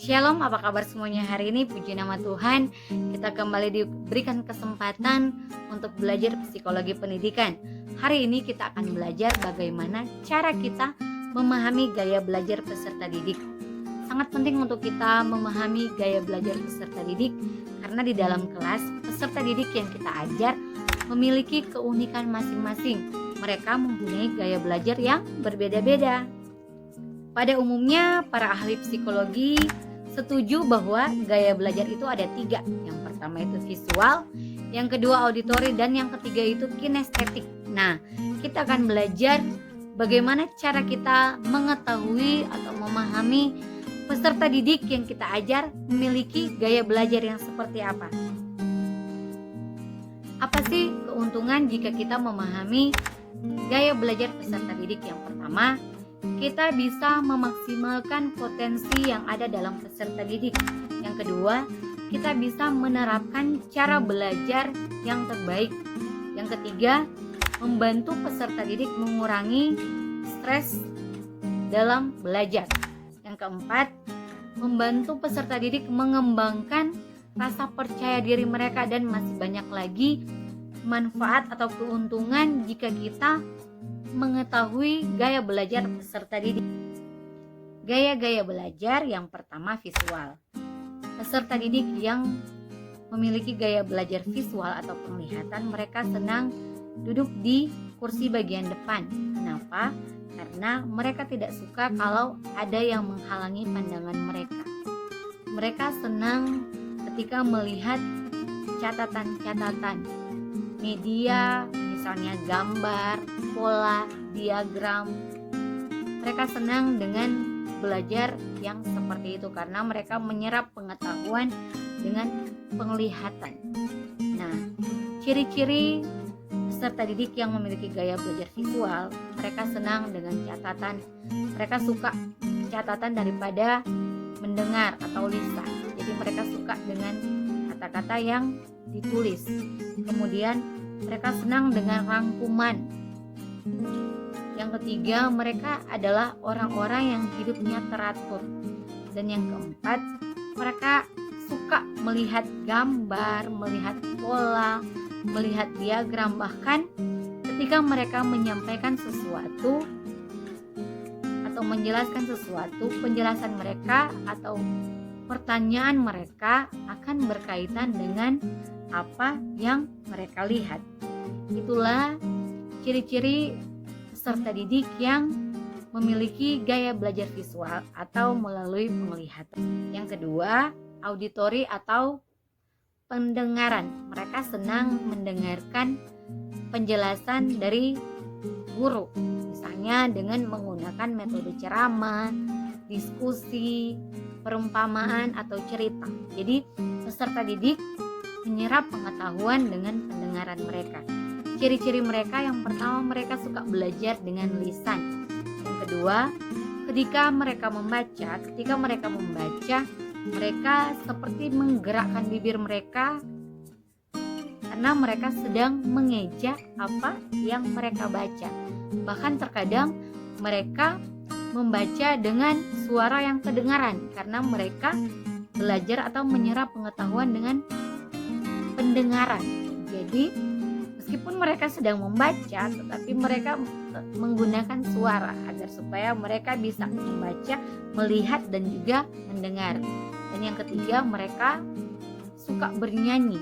Shalom, apa kabar semuanya hari ini? Puji nama Tuhan, kita kembali diberikan kesempatan untuk belajar psikologi pendidikan. Hari ini kita akan belajar bagaimana cara kita memahami gaya belajar peserta didik. Sangat penting untuk kita memahami gaya belajar peserta didik, karena di dalam kelas, peserta didik yang kita ajar memiliki keunikan masing-masing. Mereka mempunyai gaya belajar yang berbeda-beda. Pada umumnya, para ahli psikologi setuju bahwa gaya belajar itu ada 3. Yang pertama itu visual, yang kedua auditori, dan yang ketiga itu kinestetik. Nah, kita akan belajar bagaimana cara kita mengetahui atau memahami peserta didik yang kita ajar memiliki gaya belajar yang seperti apa. Apa sih keuntungan jika kita memahami gaya belajar peserta didik? Yang pertama, kita bisa memaksimalkan potensi yang ada dalam peserta didik. Yang kedua, kita bisa menerapkan cara belajar yang terbaik. Yang ketiga, membantu peserta didik mengurangi stres dalam belajar. Yang keempat, membantu peserta didik mengembangkan rasa percaya diri mereka, dan masih banyak lagi manfaat atau keuntungan jika kita mengetahui gaya belajar peserta didik. Gaya-gaya belajar yang pertama visual. Peserta didik yang memiliki gaya belajar visual atau penglihatan, mereka senang duduk di kursi bagian depan. Kenapa? Karena mereka tidak suka kalau ada yang menghalangi pandangan mereka. Mereka senang ketika melihat catatan-catatan media, misalnya gambar, pola, diagram. Mereka senang dengan belajar yang seperti itu karena mereka menyerap pengetahuan dengan penglihatan. Nah, ciri-ciri peserta didik yang memiliki gaya belajar visual, mereka senang dengan catatan. Mereka suka catatan daripada mendengar atau lisan. Jadi mereka suka dengan kata-kata yang ditulis. Kemudian mereka senang dengan rangkuman. Yang ketiga, mereka adalah orang-orang yang hidupnya teratur. Dan yang keempat, mereka suka melihat gambar, melihat pola, melihat diagram. Bahkan ketika mereka menyampaikan sesuatu atau menjelaskan sesuatu, penjelasan mereka atau pertanyaan mereka akan berkaitan dengan apa yang mereka lihat. Itulah ciri-ciri peserta didik yang memiliki gaya belajar visual atau melalui penglihatan. Yang kedua, auditori atau pendengaran. Mereka senang mendengarkan penjelasan dari guru, misalnya dengan menggunakan metode ceramah, diskusi, perumpamaan atau cerita. Jadi peserta didik menyerap pengetahuan dengan pendengaran mereka. Ciri-ciri mereka, yang pertama, mereka suka belajar dengan lisan. Yang kedua, ketika mereka membaca, mereka seperti menggerakkan bibir mereka karena mereka sedang mengeja apa yang mereka baca. Bahkan terkadang mereka membaca dengan suara yang kedengaran karena mereka belajar atau menyerap pengetahuan dengan pendengaran. Jadi meskipun mereka sedang membaca, tetapi mereka menggunakan suara agar supaya mereka bisa membaca, melihat, dan juga mendengar. Dan yang ketiga, mereka suka bernyanyi.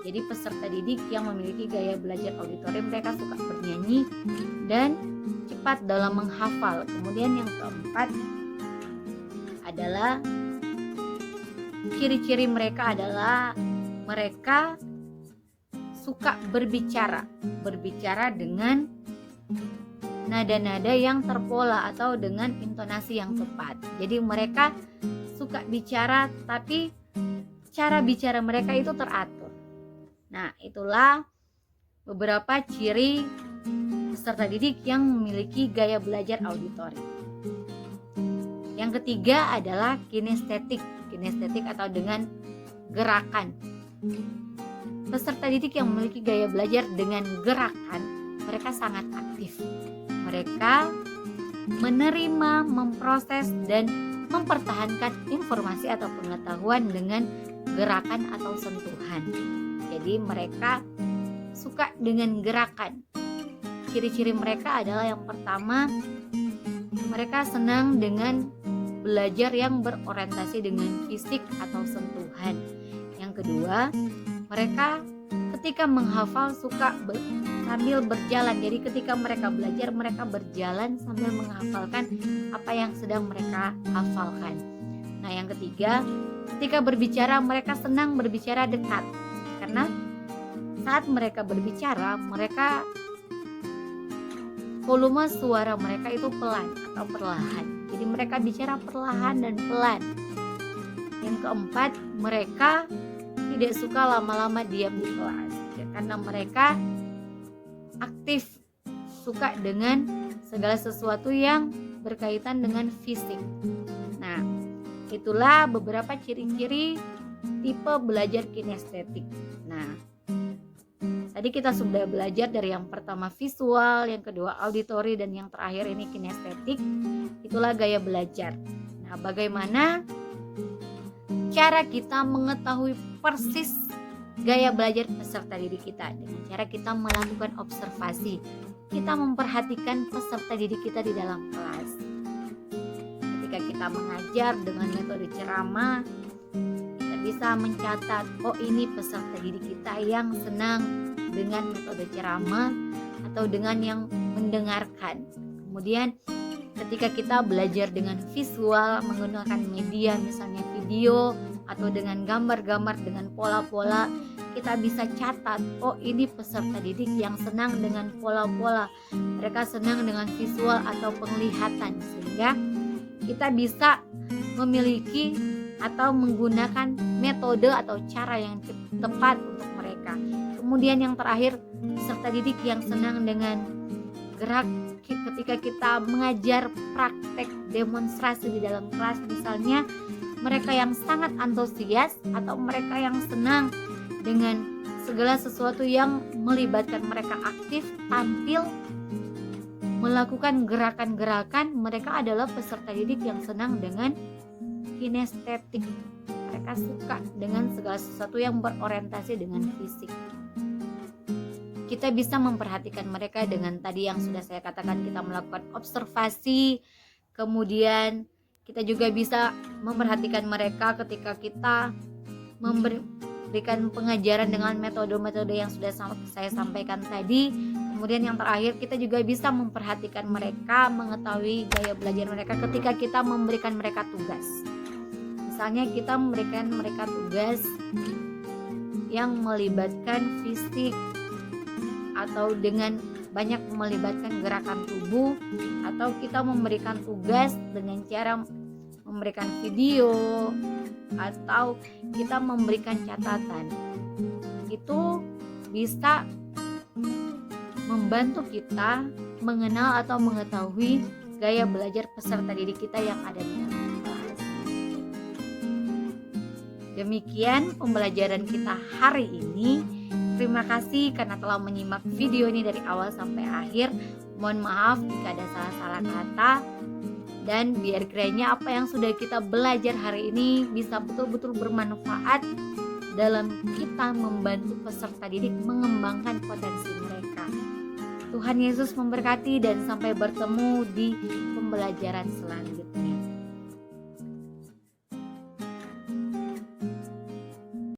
Jadi peserta didik yang memiliki gaya belajar auditori, mereka suka bernyanyi dan cepat dalam menghafal. Kemudian yang keempat adalah ciri-ciri mereka adalah mereka suka berbicara dengan nada-nada yang terpola atau dengan intonasi yang tepat. Jadi mereka suka bicara, tapi cara bicara mereka itu teratur. Nah, itulah beberapa ciri peserta didik yang memiliki gaya belajar auditori. Yang ketiga adalah kinestetik atau dengan gerakan. Peserta didik yang memiliki gaya belajar dengan gerakan, mereka sangat aktif. Mereka menerima, memproses, dan mempertahankan informasi atau pengetahuan dengan gerakan atau sentuhan. Jadi mereka suka dengan gerakan. Ciri-ciri mereka adalah yang pertama, mereka senang dengan belajar yang berorientasi dengan fisik atau sentuhan. Yang kedua, mereka ketika menghafal suka sambil berjalan. Jadi ketika mereka belajar, mereka berjalan sambil menghafalkan apa yang sedang mereka hafalkan. Nah, yang ketiga, ketika berbicara mereka senang berbicara dekat. Karena saat mereka berbicara, volume suara mereka itu pelan atau perlahan. Jadi mereka bicara perlahan dan pelan. Yang keempat, mereka tidak suka lama-lama diam di kelas karena mereka aktif, suka dengan segala sesuatu yang berkaitan dengan fisik. Nah, itulah beberapa ciri-ciri tipe belajar kinestetik. Nah, tadi kita sudah belajar dari yang pertama visual, yang kedua auditory, dan yang terakhir ini kinestetik. Itulah gaya belajar. Nah, bagaimana cara kita mengetahui persis gaya belajar peserta didik kita? Dengan cara kita melakukan observasi. Kita memperhatikan peserta didik kita di dalam kelas. Ketika kita mengajar dengan metode ceramah, kita bisa mencatat, oh ini peserta didik kita yang senang dengan metode ceramah atau dengan yang mendengarkan. Kemudian ketika kita belajar dengan visual, menggunakan media misalnya video atau dengan gambar-gambar, dengan pola-pola, kita bisa catat, oh ini peserta didik yang senang dengan pola-pola, mereka senang dengan visual atau penglihatan, sehingga kita bisa memiliki atau menggunakan metode atau cara yang tepat untuk mereka. Kemudian yang terakhir, peserta didik yang senang dengan gerak. Ketika kita mengajar praktek demonstrasi di dalam kelas, misalnya mereka yang sangat antusias atau mereka yang senang dengan segala sesuatu yang melibatkan mereka aktif, tampil, melakukan gerakan-gerakan, mereka adalah peserta didik yang senang dengan kinestetik. Mereka suka dengan segala sesuatu yang berorientasi dengan fisik. Kita bisa memperhatikan mereka dengan tadi yang sudah saya katakan, kita melakukan observasi. Kemudian kita juga bisa memperhatikan mereka ketika kita memberikan pengajaran dengan metode-metode yang sudah saya sampaikan tadi. Kemudian yang terakhir, kita juga bisa memperhatikan mereka, mengetahui gaya belajar mereka ketika kita memberikan mereka tugas. Misalnya kita memberikan mereka tugas yang melibatkan fisik atau dengan banyak melibatkan gerakan tubuh, atau kita memberikan tugas dengan cara memberikan video atau kita memberikan catatan. Itu bisa membantu kita mengenal atau mengetahui gaya belajar peserta didik kita yang ada di dalam kelas. Demikian pembelajaran kita hari ini. Terima kasih karena telah menyimak video ini dari awal sampai akhir. Mohon maaf jika ada salah-salah kata. Dan biar kiranya apa yang sudah kita belajar hari ini bisa betul-betul bermanfaat dalam kita membantu peserta didik mengembangkan potensi mereka. Tuhan Yesus memberkati dan sampai bertemu di pembelajaran selanjutnya.